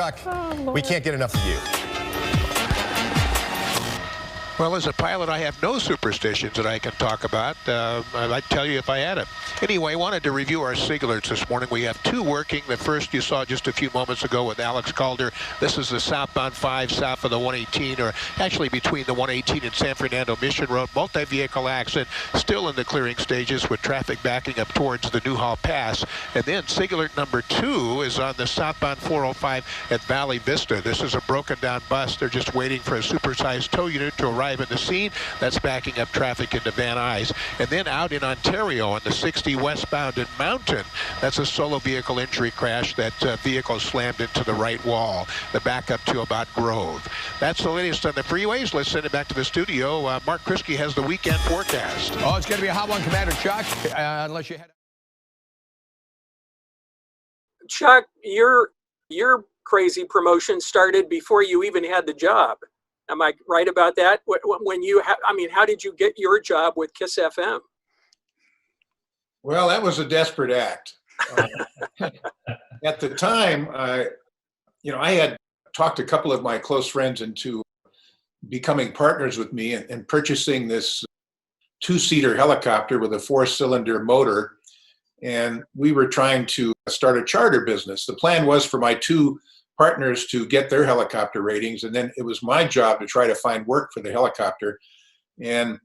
Chuck, we can't get enough of you. Well, as a pilot, I have no superstitions that I can talk about. I'd tell you if I had them. Anyway, I wanted to review our SIG alerts this morning. We have two working. The first you saw just a few moments ago with Alex Calder. This is the southbound 5 south of the 118, or actually between the 118 and San Fernando Mission Road. Multi-vehicle accident, still in the clearing stages with traffic backing up towards the Newhall Pass. And then SIG alert number 2 is on the southbound 405 at Valley Vista. This is a broken down bus. They're just waiting for a supersized tow unit to arrive at the scene. That's backing up traffic into Van Nuys. And then out in Ontario on the 60 westbound in Mountain, that's a solo vehicle injury crash. That vehicle slammed into the right wall. The backup to about Grove. That's the latest on the freeways. Let's send it back to the studio. Mark Kriske has the weekend forecast. Oh, it's going to be a hot one, Commander Chuck, unless you head. Chuck, your crazy promotion started before you even had the job. Am I right about that? When you, how did you get your job with KIIS FM? Well, that was a desperate act. At the time, I had talked a couple of my close friends into becoming partners with me and purchasing this 2-seater helicopter with a 4-cylinder motor. And we were trying to start a charter business. The plan was for my 2 partners to get their helicopter ratings, and then it was my job to try to find work for the helicopter. And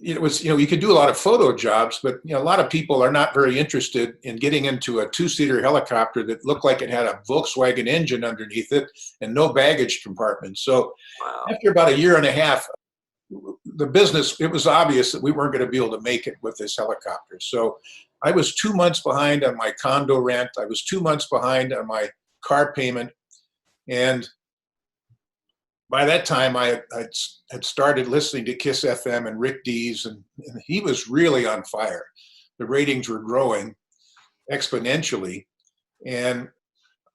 it was, you could do a lot of photo jobs, but a lot of people are not very interested in getting into a 2-seater helicopter that looked like it had a Volkswagen engine underneath it and no baggage compartment. So after about a year and a half, the business, it was obvious that we weren't going to be able to make it with this helicopter. So I was 2 months behind on my condo rent. I was 2 months behind on my car payment, and by that time I had started listening to KIIS FM and Rick Dees, and he was really on fire. The ratings were growing exponentially, and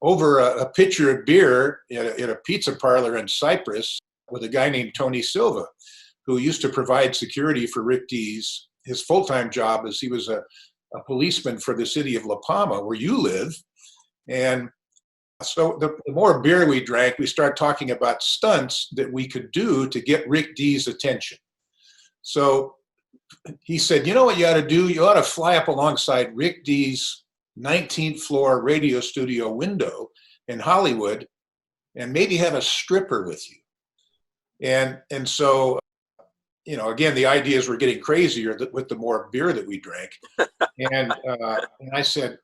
over a pitcher of beer at a pizza parlor in Cyprus with a guy named Tony Silva, who used to provide security for Rick Dees. His full-time job is he was a policeman for the city of La Palma, where you live. And so the more beer we drank, we started talking about stunts that we could do to get Rick Dees' attention. So he said, you know what you ought to do? You ought to fly up alongside Rick Dees' 19th floor radio studio window in Hollywood and maybe have a stripper with you. And so, again, the ideas were getting crazier with the more beer that we drank. And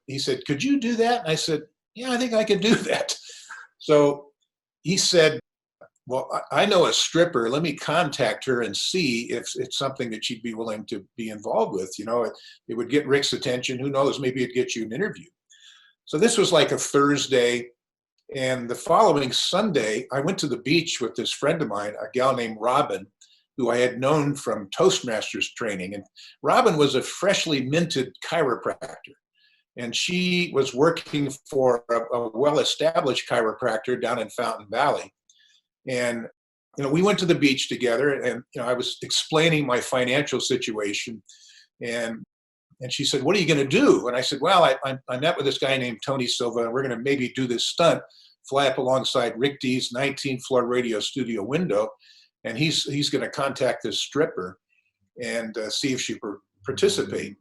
he said, could you do that? And I said, yeah, I think I can do that. So he said, well, I know a stripper. Let me contact her and see if it's something that she'd be willing to be involved with. It would get Rick's attention. Who knows? Maybe it'd get you an interview. So this was like a Thursday. And the following Sunday, I went to the beach with this friend of mine, a gal named Robin, who I had known from Toastmasters training. And Robin was a freshly minted chiropractor. And she was working for a well-established chiropractor down in Fountain Valley. And, we went to the beach together, and, I was explaining my financial situation. And she said, what are you going to do? And I said, well, I met with this guy named Tony Silva, and we're going to maybe do this stunt, fly up alongside Rick Dees' 19th floor radio studio window. And he's going to contact this stripper and see if she would participate.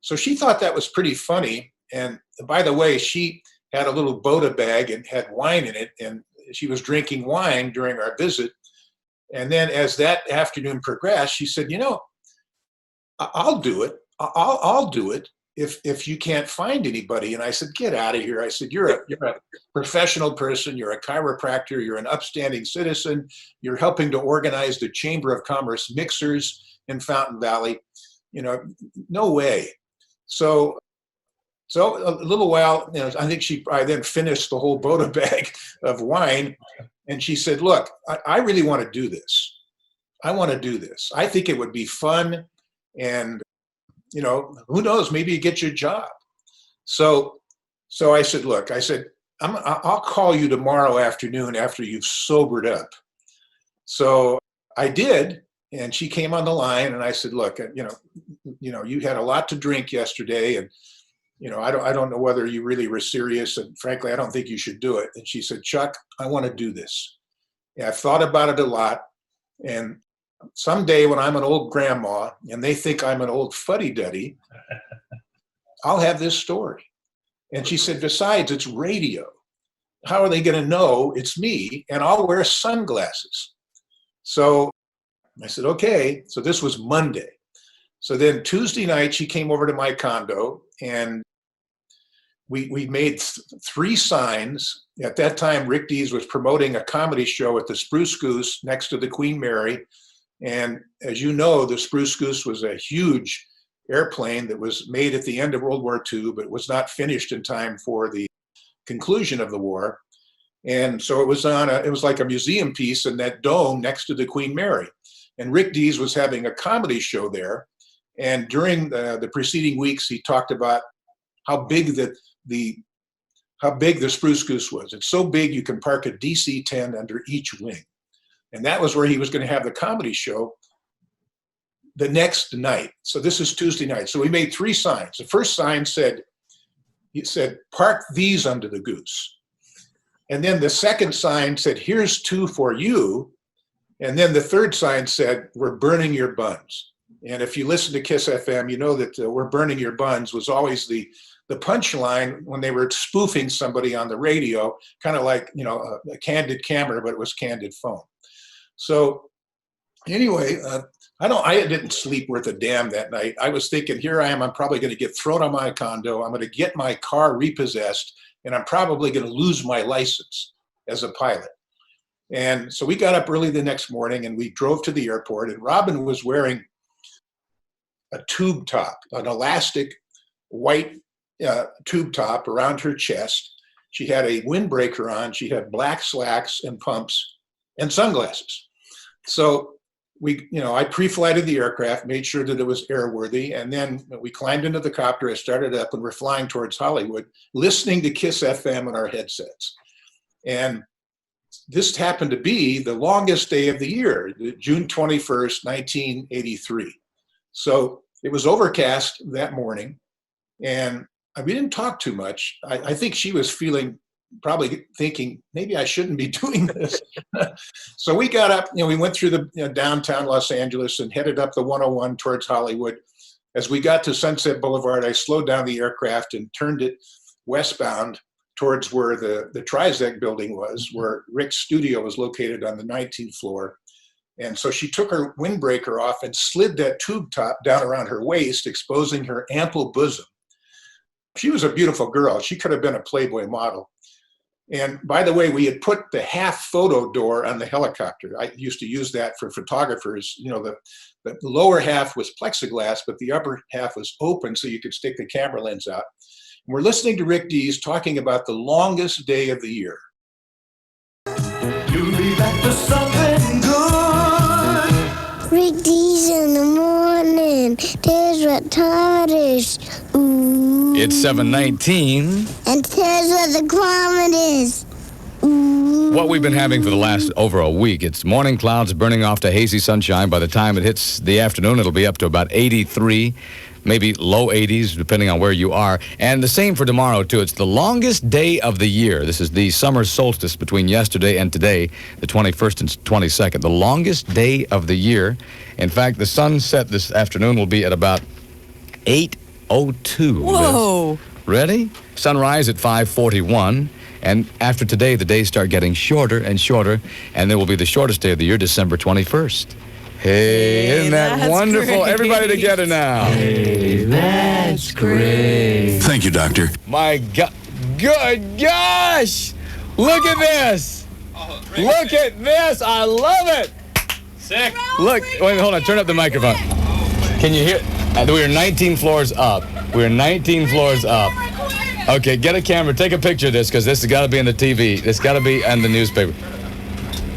So she thought that was pretty funny. And by the way, she had a little Boda bag and had wine in it, and she was drinking wine during our visit. And then as that afternoon progressed, she said, I'll do it. I'll do it if you can't find anybody. And I said, get out of here. I said, you're a professional person. You're a chiropractor. You're an upstanding citizen. You're helping to organize the Chamber of Commerce mixers in Fountain Valley. No way. So a little while, I think I then finished the whole Boda bag of wine. And she said, look, I really want to do this. I want to do this. I think it would be fun. And, who knows, maybe you get your job. So I said, look, I'll call you tomorrow afternoon after you've sobered up. So I did. And she came on the line, and I said, look, you had a lot to drink yesterday, and I don't know whether you really were serious, and frankly, I don't think you should do it. And she said, Chuck, I want to do this. Yeah, I've thought about it a lot, and someday when I'm an old grandma and they think I'm an old fuddy-duddy, I'll have this story. And she said, besides, it's radio. How are they going to know it's me? And I'll wear sunglasses. So I said, okay. So this was Monday. So then Tuesday night, she came over to my condo, and we made 3 signs. At that time, Rick Dees was promoting a comedy show at the Spruce Goose next to the Queen Mary. And as you know, the Spruce Goose was a huge airplane that was made at the end of World War II, but was not finished in time for the conclusion of the war. And so it was like a museum piece in that dome next to the Queen Mary. And Rick Dees was having a comedy show there. And during the preceding weeks, he talked about how big the Spruce Goose was. It's so big you can park a DC-10 under each wing. And that was where he was going to have the comedy show the next night. So this is Tuesday night. So we made 3 signs. The first sign said, park these under the goose. And then the second sign said, here's 2 for you. And then the third sign said, we're burning your buns. And if you listen to KIIS FM, you know that we're burning your buns was always the punchline when they were spoofing somebody on the radio, kind of like, a candid camera, but it was candid phone. So anyway, I didn't sleep worth a damn that night. I was thinking, here I am, I'm probably going to get thrown out of my condo. I'm going to get my car repossessed, and I'm probably going to lose my license as a pilot. And so we got up early the next morning and we drove to the airport, and Robin was wearing a tube top, an elastic white tube top around her chest. She had a windbreaker on. She had black slacks and pumps and sunglasses. So I pre-flighted the aircraft, made sure that it was airworthy, and then we climbed into the copter. I started up, and we're flying towards Hollywood, listening to KIIS FM on our headsets. And this happened to be the longest day of the year, June 21st, 1983. So it was overcast that morning, and we didn't talk too much. I think she was probably thinking, maybe I shouldn't be doing this. So we got up, we went through the downtown Los Angeles and headed up the 101 towards Hollywood. As we got to Sunset Boulevard, I slowed down the aircraft and turned it westbound towards where the Trizec building was, where Rick's studio was located on the 19th floor. And so she took her windbreaker off and slid that tube top down around her waist, exposing her ample bosom. She was a beautiful girl. She could have been a Playboy model. And by the way, we had put the half photo door on the helicopter. I used to use that for photographers. The lower half was plexiglass, but the upper half was open so you could stick the camera lens out. And we're listening to Rick Dees talking about the longest day of the year. You'll be back to something good. Rick Dees in the morning. There's what time it is. Ooh. It's 7:19. And there's what the climate is. Ooh. What we've been having for the last over a week, it's morning clouds burning off to hazy sunshine. By the time it hits the afternoon, it'll be up to about 83, maybe low 80s, depending on where you are. And the same for tomorrow, too. It's the longest day of the year. This is the summer solstice between yesterday and today, the 21st and 22nd. The longest day of the year. In fact, the sunset this afternoon will be at about 8:02. Whoa. Ready? Sunrise at 5:41. And after today, the days start getting shorter and shorter, and there will be the shortest day of the year, December 21st. Hey, isn't that wonderful? Great. Everybody together now. Hey, that's great. Thank you, Doctor. My God. Good gosh! Look at this! Look at this! I love it! Sick. Look, wait, hold on. Turn up the microphone. Can you hear? We're 19 floors up. We're 19 floors up. Okay, get a camera. Take a picture of this, because this has got to be in the TV. This got to be in the newspaper.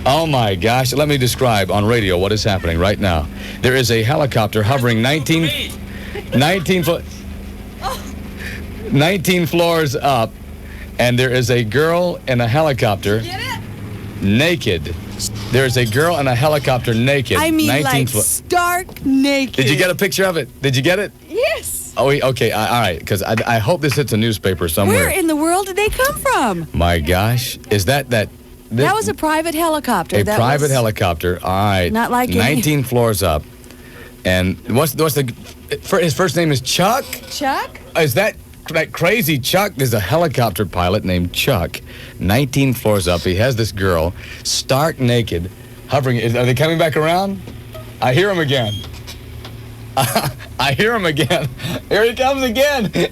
Oh, my gosh. Let me describe on radio what is happening right now. There is a helicopter hovering 19 floors up, and there is a girl in a helicopter naked. There's a girl in a helicopter naked. I mean, like stark naked. Did you get a picture of it? Did you get it? Yes. Yes. Oh, okay. All right. Because I hope this hits a newspaper somewhere. Where in the world did they come from? My gosh. Is that That was a private helicopter. a private helicopter? All right. Not like 19 floors up. And what's his first name is Chuck? Chuck? Is that crazy Chuck? There's a helicopter pilot named Chuck, 19 floors up. He has this girl, stark naked, hovering. Are they coming back around? I hear him again. I hear him again. Here he comes again. There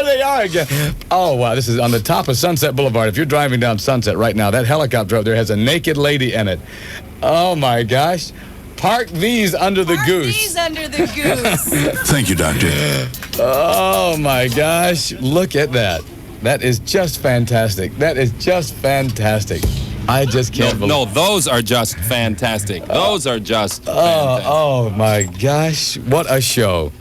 they are again. Oh, wow. This is on the top of Sunset Boulevard. If you're driving down Sunset right now, that helicopter up there has a naked lady in it. Oh, my gosh. Park these under the goose. These under the goose. Thank you, Doctor. Oh, my gosh. Look at that. That is just fantastic. That is just fantastic. I just can't believe. No, those are just fantastic. Those are just fantastic. Oh, my gosh. What a show.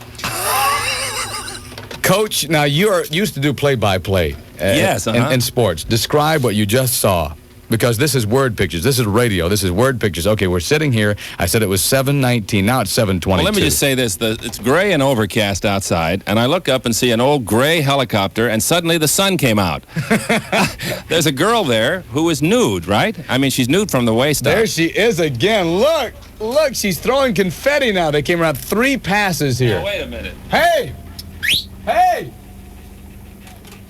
Coach, now you used to do play-by-play. Yes, in sports. Describe what you just saw. Because this is word pictures. This is radio. This is word pictures. Okay, we're sitting here. I said it was 7:19. Now it's 7:22. Well, let me just say this. It's gray and overcast outside, and I look up and see an old gray helicopter, and suddenly the sun came out. There's a girl there who is nude, right? I mean, she's nude from the waist up. There she is again. Look, she's throwing confetti now. They came around 3 passes here. Now, wait a minute. Hey!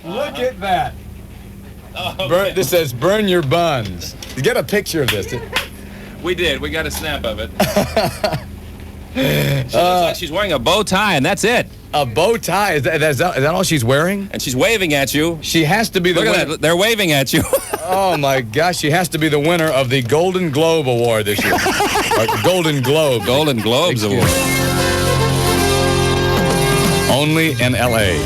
Look at that. Oh, okay. This says, burn your buns. Get a picture of this. We did. We got a snap of it. She looks like she's wearing a bow tie, and that's it. A bow tie? Is that all she's wearing? And she's waving at you. She has to be the winner. Look at that. They're waving at you. Oh, my gosh. She has to be the winner of the Golden Globe Award this year. Or Golden Globe. Golden Globes Award. Only in L.A.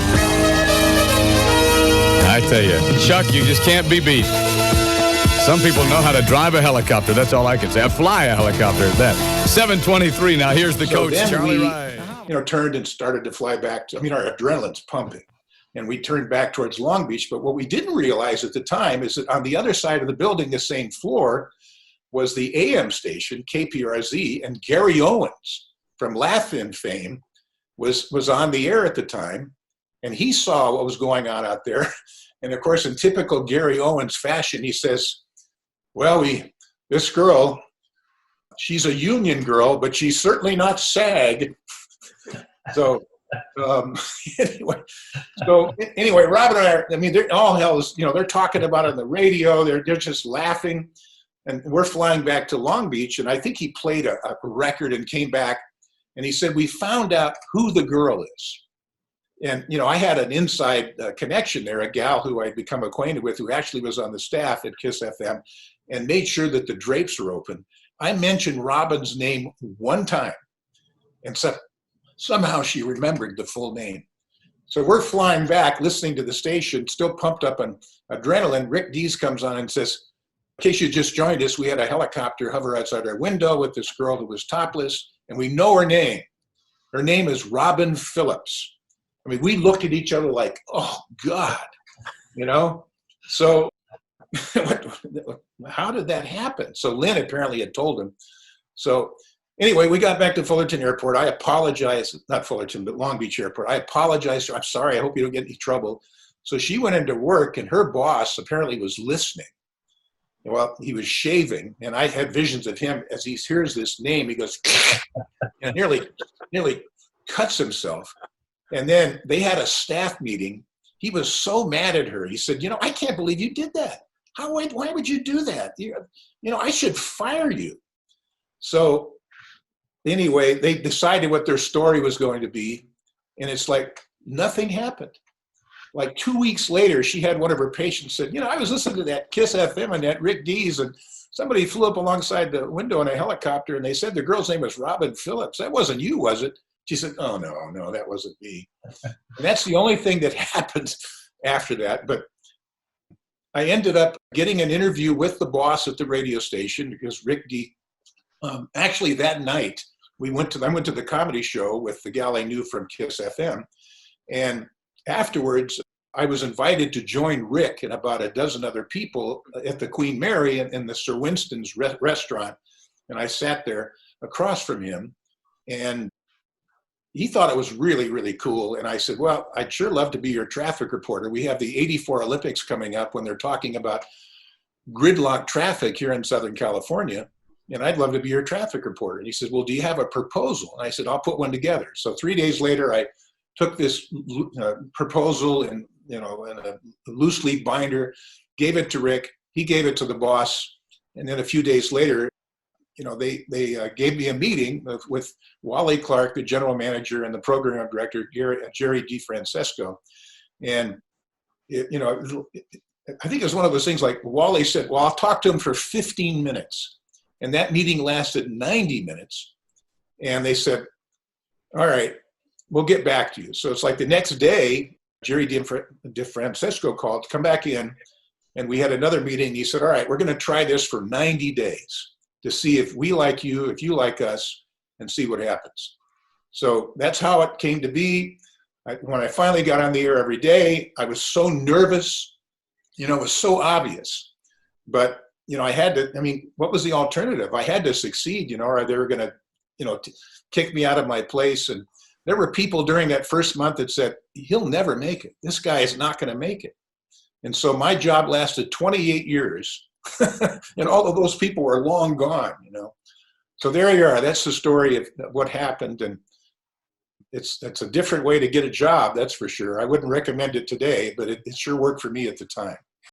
I tell you, Chuck, you just can't be beat. Some people know how to drive a helicopter. That's all I can say. Fly a helicopter at that. 7:23 now. Here's the coach, then Charlie we, Ryan. turned and started to fly back. Our adrenaline's pumping. And we turned back towards Long Beach. But what we didn't realize at the time is that on the other side of the building, the same floor, was the AM station, KPRZ, and Gary Owens from Laugh-In fame was on the air at the time. And he saw what was going on out there. And of course, in typical Gary Owens fashion, he says, well, this girl, she's a union girl, but she's certainly not SAG. So anyway, Robin and I, they're all hell is, they're talking about it on the radio. They're just laughing. And we're flying back to Long Beach. And I think he played a record and came back. And he said, we found out who the girl is. And, I had an inside connection there, a gal who I'd become acquainted with who actually was on the staff at KIIS FM and made sure that the drapes were open. I mentioned Robin's name one time, and somehow she remembered the full name. So we're flying back, listening to the station, still pumped up on adrenaline. Rick Dees comes on and says, in case you just joined us, we had a helicopter hover outside our window with this girl who was topless, and we know her name. Her name is Robin Phillips. We looked at each other like, oh, God, So how did that happen? So Lynn apparently had told him. So anyway, we got back to Fullerton Airport. I apologize, not Fullerton, but Long Beach Airport. I apologize. I'm sorry. I hope you don't get any trouble. So she went into work, and her boss apparently was listening. Well, he was shaving, and I had visions of him as he hears this name. He goes, and nearly cuts himself. And then they had a staff meeting. He was so mad at her. He said, I can't believe you did that. Why would you do that? I should fire you. So anyway, they decided what their story was going to be. And it's like nothing happened. Like 2 weeks later, she had one of her patients said, I was listening to that KIIS FM and that Rick Dees, and somebody flew up alongside the window in a helicopter, and they said the girl's name was Robin Phillips. That wasn't you, was it? She said, oh, no, that wasn't me. And that's the only thing that happened after that. But I ended up getting an interview with the boss at the radio station because Rick Dees, actually that night, I went to the comedy show with the gal I knew from KIIS FM. And afterwards, I was invited to join Rick and about a dozen other people at the Queen Mary in the Sir Winston's restaurant. And I sat there across from him. And he thought it was really, really cool. And I said, well, I'd sure love to be your traffic reporter. We have the '84 Olympics coming up when they're talking about gridlock traffic here in Southern California. And I'd love to be your traffic reporter. And he said, well, do you have a proposal? And I said, I'll put one together. So 3 days later, I took this proposal in a loose leaf binder, gave it to Rick. He gave it to the boss. And then a few days later, they gave me a meeting with Wally Clark, the general manager, and the program director, Jerry DeFrancesco. And, I think it was one of those things like Wally said, well, I'll talk to him for 15 minutes. And that meeting lasted 90 minutes. And they said, all right, we'll get back to you. So it's like the next day, Jerry DeFrancesco called, come back in. And we had another meeting. He said, all right, we're going to try this for 90 days to see if we like you, if you like us, and see what happens. So that's how it came to be. When I finally got on the air every day, I was so nervous. It was so obvious. But I had to, what was the alternative? I had to succeed, or they were going to, kick me out of my place. And there were people during that first month that said, he'll never make it. This guy is not going to make it. And so my job lasted 28 years. And all of those people were long gone, So there you are. That's the story of what happened. And it's a different way to get a job, that's for sure. I wouldn't recommend it today, but it sure worked for me at the time.